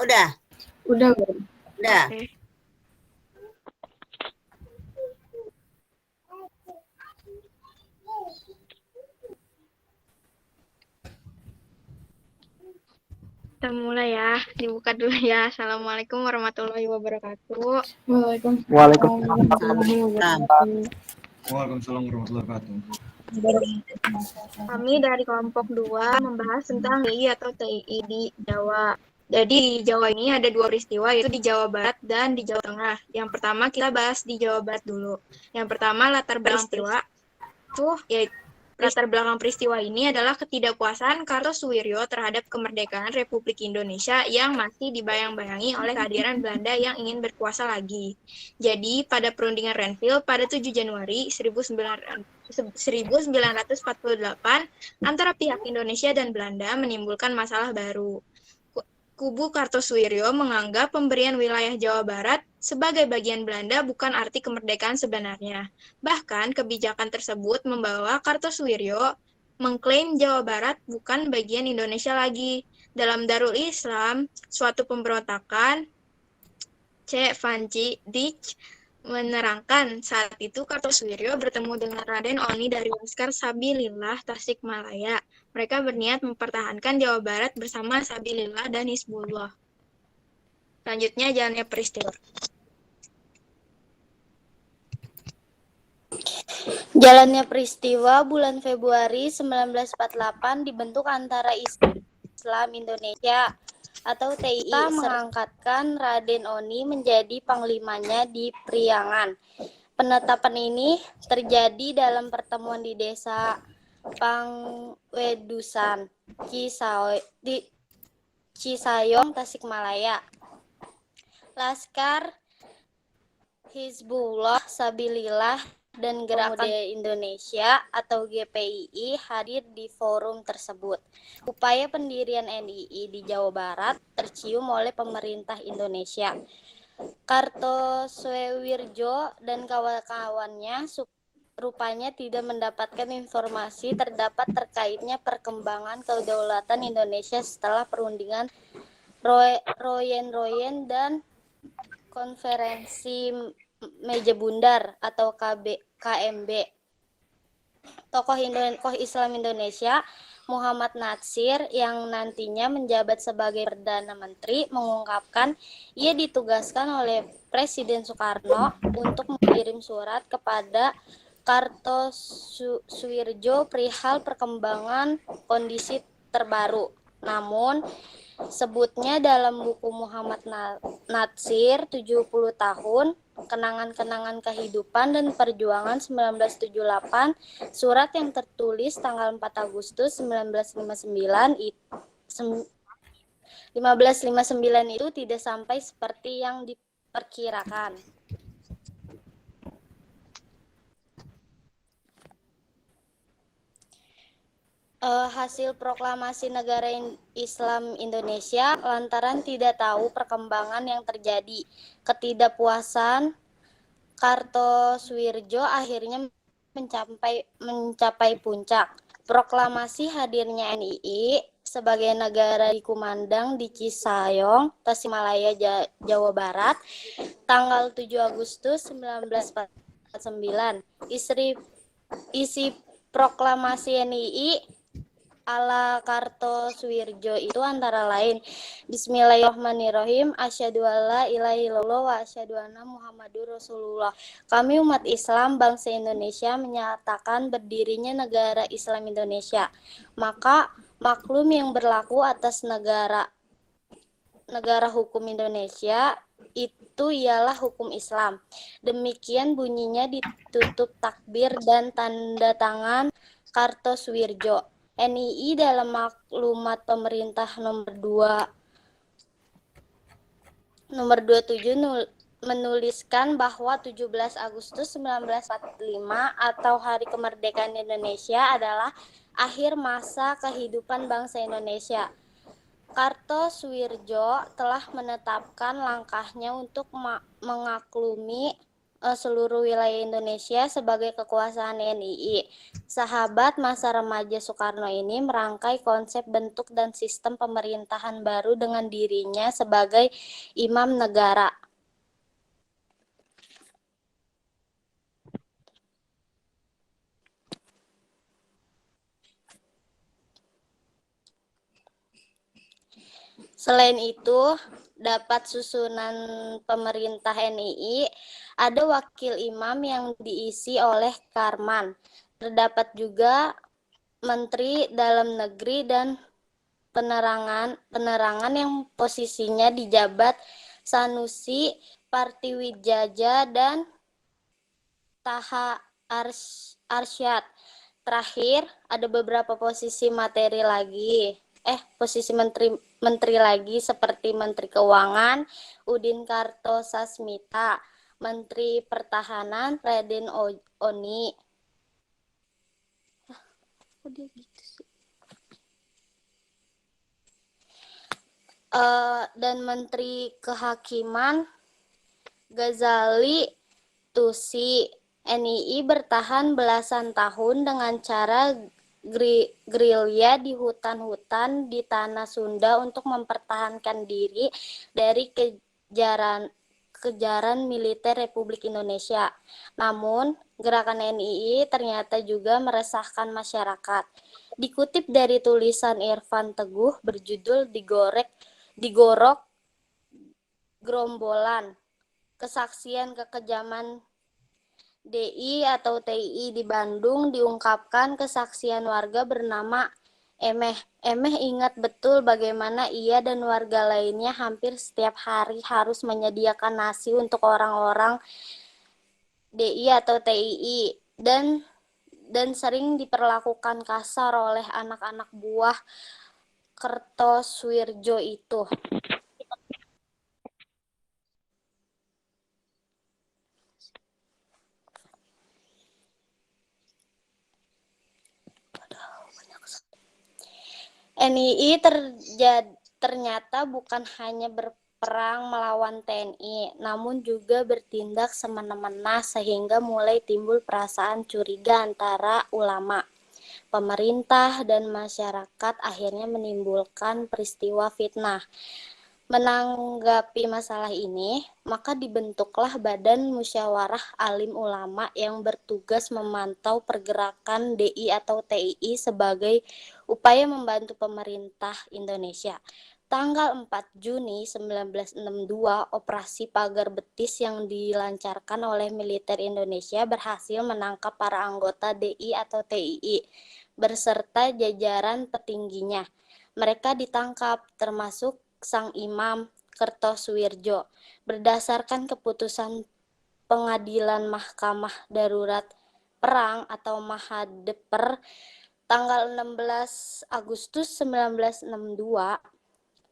udah? Udah. Udah. Oke. Kita mulai ya, dibuka dulu ya. Assalamualaikum warahmatullahi wabarakatuh. Waalaikumsalam warahmatullahi wabarakatuh. Waalaikumsalam warahmatullahi wabarakatuh. Kami dari kelompok 2 membahas tentang DI atau TII di Jawa. Jadi di Jawa ini ada 2 peristiwa, yaitu di Jawa Barat dan di Jawa Tengah. Yang pertama kita bahas di Jawa Barat dulu. Yang pertama latar belakang peristiwa ini adalah ketidakpuasan Kartosuwiryo terhadap kemerdekaan Republik Indonesia yang masih dibayang-bayangi oleh kehadiran Belanda yang ingin berkuasa lagi. Jadi pada perundingan Renville pada 7 Januari 1948 antara pihak Indonesia dan Belanda menimbulkan masalah baru. Kubu Kartosuwiryo menganggap pemberian wilayah Jawa Barat sebagai bagian Belanda bukan arti kemerdekaan sebenarnya. Bahkan kebijakan tersebut membawa Kartosuwiryo mengklaim Jawa Barat bukan bagian Indonesia lagi. Dalam Darul Islam, suatu pemberontakan, C. Vanci Dich menerangkan saat itu Kartosuwiryo bertemu dengan Raden Oni dari Laskar Sabilillah Tasikmalaya. Mereka berniat mempertahankan Jawa Barat bersama Sabilillah dan Hizbullah. Selanjutnya jalannya peristiwa. Jalannya peristiwa bulan Februari 1948 dibentuk antara Islam Indonesia atau TII mengangkatkan Raden Oni menjadi panglimanya di Priangan. Penetapan ini terjadi dalam pertemuan di desa Pangwedusan, Cisayong, Tasikmalaya. Laskar Hizbullah Sabilillah dan Gerakan Pemuda Indonesia atau GPII hadir di forum tersebut. Upaya pendirian NII di Jawa Barat tercium oleh pemerintah Indonesia. Kartosuwiryo dan kawan-kawannya rupanya tidak mendapatkan informasi terkaitnya perkembangan kedaulatan Indonesia setelah perundingan Royen dan konferensi Meja Bundar atau KMB. Tokoh Islam Indonesia Muhammad Natsir yang nantinya menjabat sebagai Perdana Menteri mengungkapkan ia ditugaskan oleh Presiden Soekarno untuk mengirim surat kepada Kartosuwiryo perihal perkembangan kondisi terbaru. Namun sebutnya dalam buku Muhammad Natsir 70 tahun Kenangan-kenangan kehidupan dan perjuangan 1978, surat yang tertulis tanggal 4 Agustus 1559 itu tidak sampai seperti yang diperkirakan. Hasil proklamasi negara Islam Indonesia lantaran tidak tahu perkembangan yang terjadi. Ketidakpuasan Kartosuwiryo akhirnya mencapai puncak. Proklamasi hadirnya NII sebagai negara dikumandang di Cisayong, Tasikmalaya, Jawa Barat, tanggal 7 Agustus 1949. Isi proklamasi NII ala Kartosuwiryo itu antara lain Bismillahirrahmanirrahim, asyhadu alla ilaha illallah wa asyhadu anna Muhammadur Rasulullah. Kami umat Islam bangsa Indonesia menyatakan berdirinya negara Islam Indonesia. Maka maklum yang berlaku atas negara hukum Indonesia itu ialah hukum Islam. Demikian bunyinya ditutup takbir dan tanda tangan Kartosuwiryo. NII dalam maklumat pemerintah nomor 27 menuliskan bahwa 17 Agustus 1945 atau Hari Kemerdekaan Indonesia adalah akhir masa kehidupan bangsa Indonesia. Kartosuwiryo telah menetapkan langkahnya untuk mengaklumi seluruh wilayah Indonesia sebagai kekuasaan NII. Sahabat masa remaja Soekarno ini merangkai konsep bentuk dan sistem pemerintahan baru dengan dirinya sebagai imam negara. Selain itu, dapat susunan pemerintah NII, ada wakil imam yang diisi oleh Karman. Terdapat juga Menteri Dalam Negeri dan penerangan yang posisinya dijabat Sanusi, Partiwijaya, dan Taha Arsyad. Terakhir, ada beberapa posisi menteri lagi seperti Menteri Keuangan, Udin Kartosasmita, Menteri Pertahanan, Raden Oni. Kok dia gitu sih? Dan Menteri Kehakiman, Ghazali Tusi. NII bertahan belasan tahun dengan cara gerilya di hutan-hutan di tanah Sunda untuk mempertahankan diri dari kejaran militer Republik Indonesia. Namun, gerakan NII ternyata juga meresahkan masyarakat. Dikutip dari tulisan Irfan Teguh berjudul Digorok Gerombolan, kesaksian kekejaman DI atau TII di Bandung, diungkapkan kesaksian warga bernama Emeh. Emeh ingat betul bagaimana ia dan warga lainnya hampir setiap hari harus menyediakan nasi untuk orang-orang DI atau TII dan sering diperlakukan kasar oleh anak-anak buah Kertosuwirjo itu. NII ternyata bukan hanya berperang melawan TNI, namun juga bertindak semena-mena sehingga mulai timbul perasaan curiga antara ulama, pemerintah, dan masyarakat, akhirnya menimbulkan peristiwa fitnah. Menanggapi masalah ini, maka dibentuklah Badan Musyawarah Alim Ulama yang bertugas memantau pergerakan DI atau TII sebagai upaya membantu pemerintah Indonesia. Tanggal 4 Juni 1962, operasi Pagar Betis yang dilancarkan oleh militer Indonesia berhasil menangkap para anggota DI atau TII berserta jajaran petingginya. Mereka ditangkap, termasuk sang Imam Kertosuwirjo. Berdasarkan keputusan Pengadilan Mahkamah Darurat Perang atau Mahadeper tanggal 16 Agustus 1962,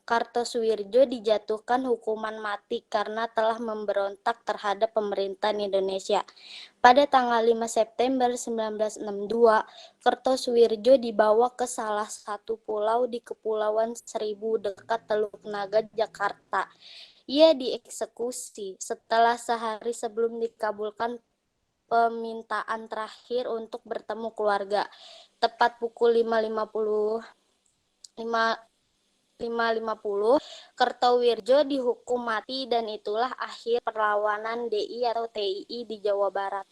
Kartosuwirjo dijatuhkan hukuman mati karena telah memberontak terhadap pemerintahan Indonesia. Pada tanggal 5 September 1962, Kertosuwirjo dibawa ke salah satu pulau di Kepulauan Seribu dekat Teluk Naga, Jakarta. Ia dieksekusi setelah sehari sebelum dikabulkan permintaan terakhir untuk bertemu keluarga. Tepat pukul 5.50, Kertowirjo dihukum mati dan itulah akhir perlawanan DI atau TII di Jawa Barat.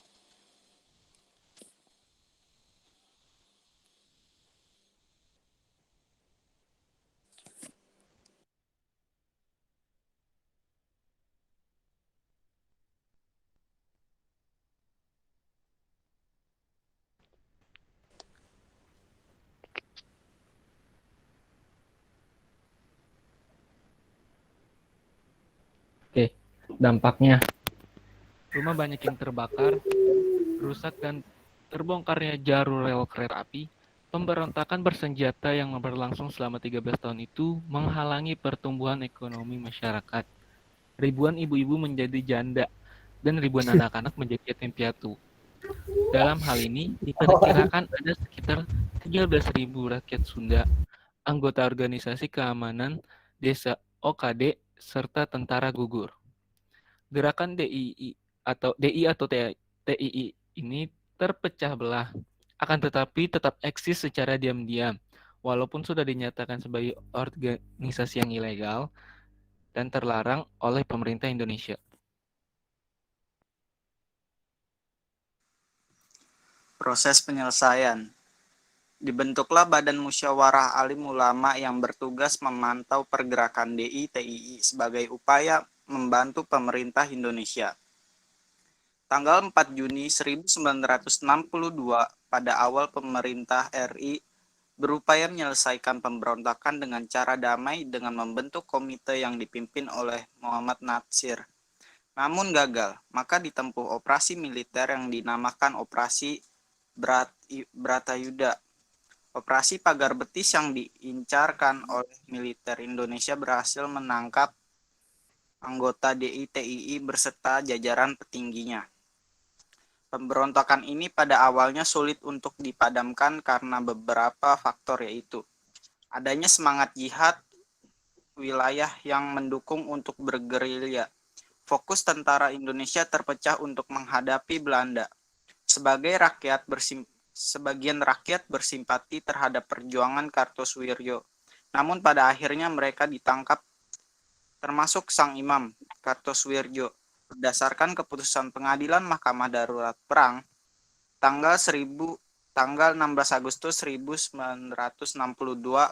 Oke, dampaknya rumah banyak yang terbakar, rusak dan terbongkarnya jalur rel kereta api. Pemberontakan bersenjata yang berlangsung selama 13 tahun itu menghalangi pertumbuhan ekonomi masyarakat. Ribuan ibu-ibu menjadi janda dan ribuan anak-anak menjadi yatim piatu. Dalam hal ini diperkirakan ada sekitar 13.000 rakyat Sunda, anggota organisasi keamanan desa OKD, serta tentara gugur. Gerakan DII atau DI atau TII ini terpecah belah, akan tetapi tetap eksis secara diam-diam, walaupun sudah dinyatakan sebagai organisasi yang ilegal dan terlarang oleh pemerintah Indonesia. Proses penyelesaian. Dibentuklah Badan Musyawarah Alim Ulama yang bertugas memantau pergerakan DI-TII sebagai upaya membantu pemerintah Indonesia. Tanggal 4 Juni 1962, pada awal pemerintah RI berupaya menyelesaikan pemberontakan dengan cara damai dengan membentuk komite yang dipimpin oleh Muhammad Natsir. Namun gagal, maka ditempuh operasi militer yang dinamakan Operasi Bratayuda. Operasi Pagar Betis yang diincarkan oleh militer Indonesia berhasil menangkap anggota DI-TII berserta jajaran petingginya. Pemberontakan ini pada awalnya sulit untuk dipadamkan karena beberapa faktor, yaitu adanya semangat jihad wilayah yang mendukung untuk bergerilya. Fokus tentara Indonesia terpecah untuk menghadapi Belanda. Sebagian rakyat bersimpati terhadap perjuangan Kartosoewirjo. Namun pada akhirnya mereka ditangkap, termasuk sang imam Kartosoewirjo. Berdasarkan keputusan Pengadilan Mahkamah Darurat Perang tanggal 16 Agustus 1962,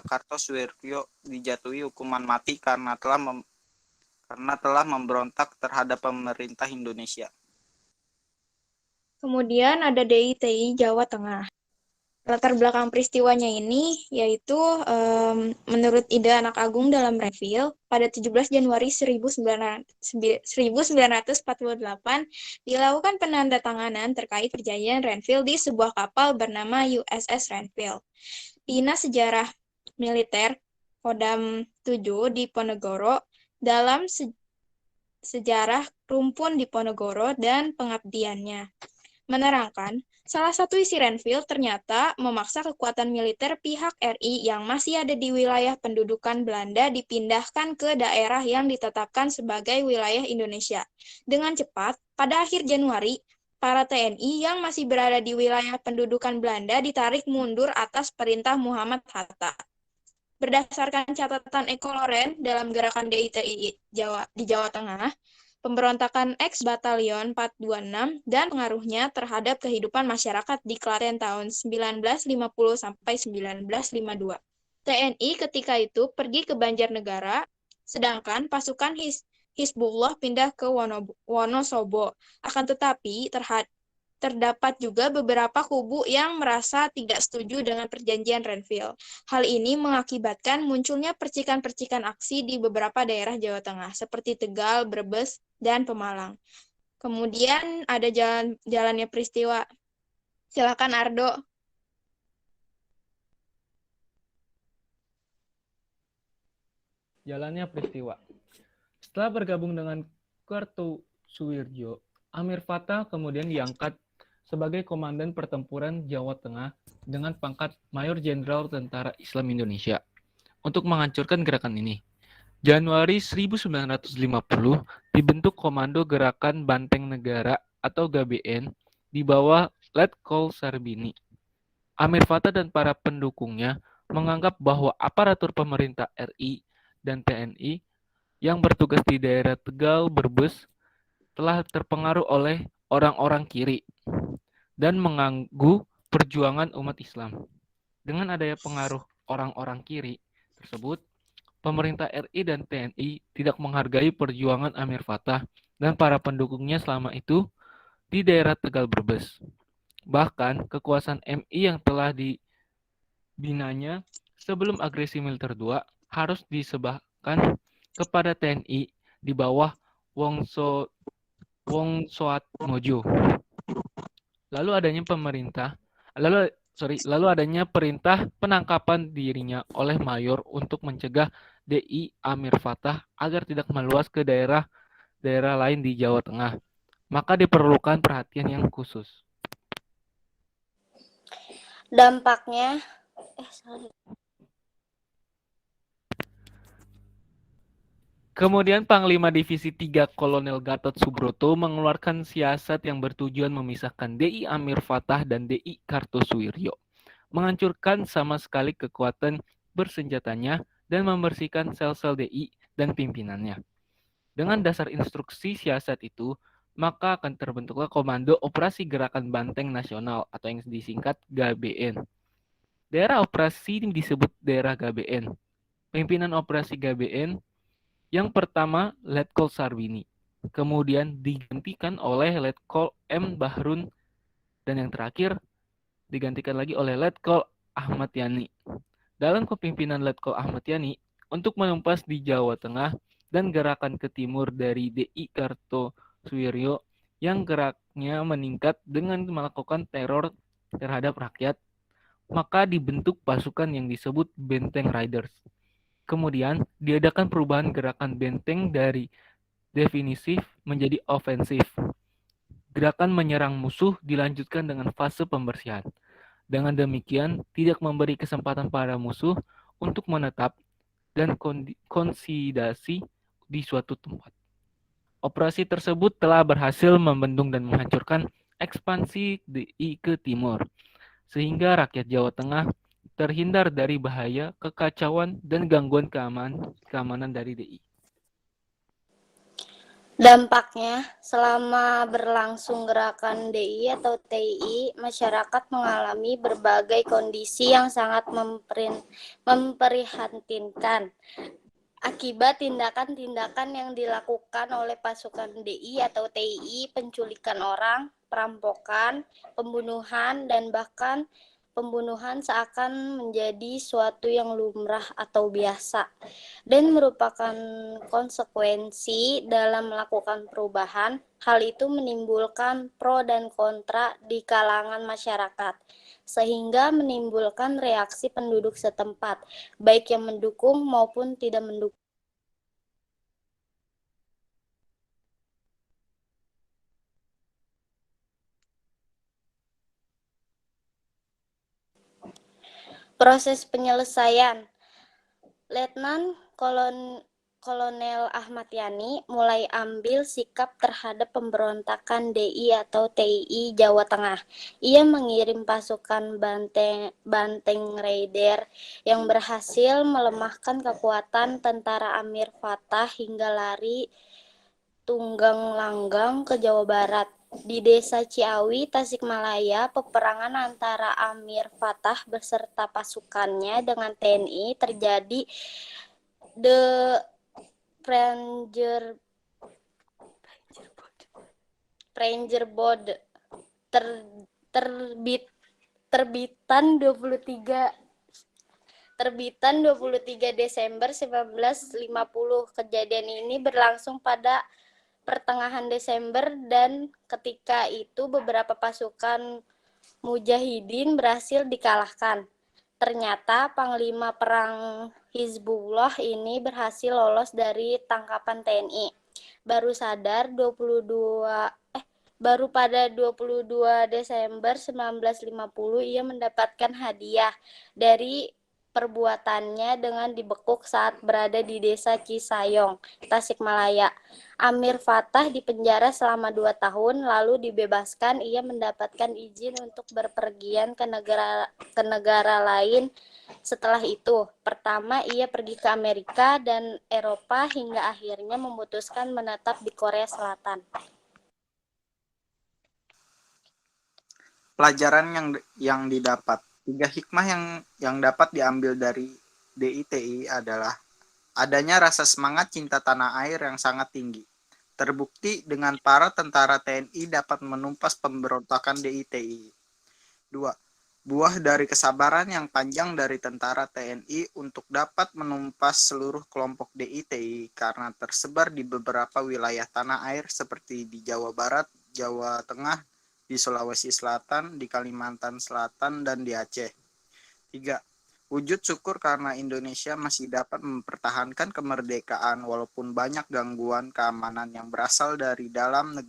Kartosoewirjo dijatuhi hukuman mati karena telah memberontak terhadap pemerintah Indonesia. Kemudian ada DI-TII Jawa Tengah. Latar belakang peristiwanya ini yaitu menurut ide anak agung dalam Renville, pada 17 Januari 1948 dilakukan penandatanganan terkait perjanjian Renville di sebuah kapal bernama USS Renville. Dinas Sejarah Militer Kodam 7 di Ponorogo dalam sejarah Rumpun di Ponorogo dan pengabdiannya menerangkan, salah satu isi Renville ternyata memaksa kekuatan militer pihak RI yang masih ada di wilayah pendudukan Belanda dipindahkan ke daerah yang ditetapkan sebagai wilayah Indonesia. Dengan cepat, pada akhir Januari, para TNI yang masih berada di wilayah pendudukan Belanda ditarik mundur atas perintah Muhammad Hatta. Berdasarkan catatan Eko Loren dalam gerakan DI-TII di Jawa Tengah, pemberontakan ex-Batalion 426 dan pengaruhnya terhadap kehidupan masyarakat di Klaten tahun 1950 sampai 1952. TNI ketika itu pergi ke Banjarnegara, sedangkan pasukan Hizbullah pindah ke Wonosobo. Akan tetapi terdapat juga beberapa kubu yang merasa tidak setuju dengan perjanjian Renville. Hal ini mengakibatkan munculnya percikan-percikan aksi di beberapa daerah Jawa Tengah, seperti Tegal, Brebes, dan Pemalang. Kemudian ada jalannya peristiwa. Silakan Ardo. Jalannya peristiwa. Setelah bergabung dengan Kartosoewirjo, Amir Fattah kemudian diangkat sebagai Komandan Pertempuran Jawa Tengah dengan pangkat Mayor Jenderal Tentara Islam Indonesia untuk menghancurkan gerakan ini. Januari 1950 dibentuk Komando Gerakan Banteng Negara atau GBN di bawah Letkol Sarbini. Amir Fattah dan para pendukungnya menganggap bahwa aparatur pemerintah RI dan TNI yang bertugas di daerah Tegal, Brebes telah terpengaruh oleh orang-orang kiri dan mengganggu perjuangan umat Islam. Dengan adanya pengaruh orang-orang kiri tersebut, pemerintah RI dan TNI tidak menghargai perjuangan Amir Fattah dan para pendukungnya selama itu di daerah Tegal Brebes. Bahkan kekuasaan MI yang telah dibinanya sebelum agresi militer 2 harus disebahkan kepada TNI di bawah Wong Soatmojo. Lalu adanya perintah penangkapan dirinya oleh mayor untuk mencegah DI Amir Fattah agar tidak meluas ke daerah lain di Jawa Tengah. Maka diperlukan perhatian yang khusus. Kemudian Panglima Divisi 3 Kolonel Gatot Subroto mengeluarkan siasat yang bertujuan memisahkan DI Amir Fattah dan DI Kartosuwiryo, menghancurkan sama sekali kekuatan bersenjatanya dan membersihkan sel-sel DI dan pimpinannya. Dengan dasar instruksi siasat itu, maka akan terbentuklah Komando Operasi Gerakan Banteng Nasional atau yang disingkat GABN. Daerah operasi disebut daerah GABN. Pimpinan operasi GABN yang pertama Letkol Sarbini, kemudian digantikan oleh Letkol M. Bahrun, dan yang terakhir digantikan lagi oleh Letkol Ahmad Yani. Dalam kepemimpinan Letkol Ahmad Yani, untuk menumpas di Jawa Tengah dan gerakan ke timur dari DI Kartosuwiryo yang geraknya meningkat dengan melakukan teror terhadap rakyat, maka dibentuk pasukan yang disebut Benteng Riders. Kemudian diadakan perubahan gerakan benteng dari definisif menjadi ofensif. Gerakan menyerang musuh dilanjutkan dengan fase pembersihan. Dengan demikian, tidak memberi kesempatan para musuh untuk menetap dan konsolidasi di suatu tempat. Operasi tersebut telah berhasil membendung dan menghancurkan ekspansi DI ke timur, sehingga rakyat Jawa Tengah terhindar dari bahaya, kekacauan, dan gangguan keamanan dari DI. Dampaknya, selama berlangsung gerakan DI atau TII, masyarakat mengalami berbagai kondisi yang sangat memprihatinkan. Akibat tindakan-tindakan yang dilakukan oleh pasukan DI atau TII, penculikan orang, perampokan, pembunuhan, dan bahkan pembunuhan seakan menjadi suatu yang lumrah atau biasa dan merupakan konsekuensi dalam melakukan perubahan. Hal itu menimbulkan pro dan kontra di kalangan masyarakat, sehingga menimbulkan reaksi penduduk setempat, baik yang mendukung maupun tidak mendukung. Proses penyelesaian. Letnan Kolonel Ahmad Yani mulai ambil sikap terhadap pemberontakan DI atau TII Jawa Tengah. Ia mengirim pasukan Banteng Raider yang berhasil melemahkan kekuatan tentara Amir Fattah hingga lari tunggang langgang ke Jawa Barat. Di Desa Ciawi, Tasikmalaya, peperangan antara Amir Fattah beserta pasukannya dengan TNI terjadi. The Ranger Board terbitan 23 Desember 1950. Kejadian ini berlangsung pada pertengahan Desember dan ketika itu beberapa pasukan Mujahidin berhasil dikalahkan. Ternyata Panglima Perang Hizbullah ini berhasil lolos dari tangkapan TNI. Baru pada 22 Desember 1950 ia mendapatkan hadiah dari perbuatannya dengan dibekuk saat berada di Desa Cisayong, Tasikmalaya. Amir Fattah dipenjara selama 2 tahun, lalu dibebaskan. Ia mendapatkan izin untuk berpergian ke negara lain setelah itu. Pertama, ia pergi ke Amerika dan Eropa hingga akhirnya memutuskan menetap di Korea Selatan. Pelajaran yang didapat. 3 hikmah yang dapat diambil dari DI-TI adalah adanya rasa semangat cinta tanah air yang sangat tinggi. Terbukti dengan para tentara TNI dapat menumpas pemberontakan DI-TI. 2. Buah dari kesabaran yang panjang dari tentara TNI untuk dapat menumpas seluruh kelompok DI-TI karena tersebar di beberapa wilayah tanah air seperti di Jawa Barat, Jawa Tengah, di Sulawesi Selatan, di Kalimantan Selatan, dan di Aceh. 3. Wujud syukur karena Indonesia masih dapat mempertahankan kemerdekaan walaupun banyak gangguan keamanan yang berasal dari dalam negeri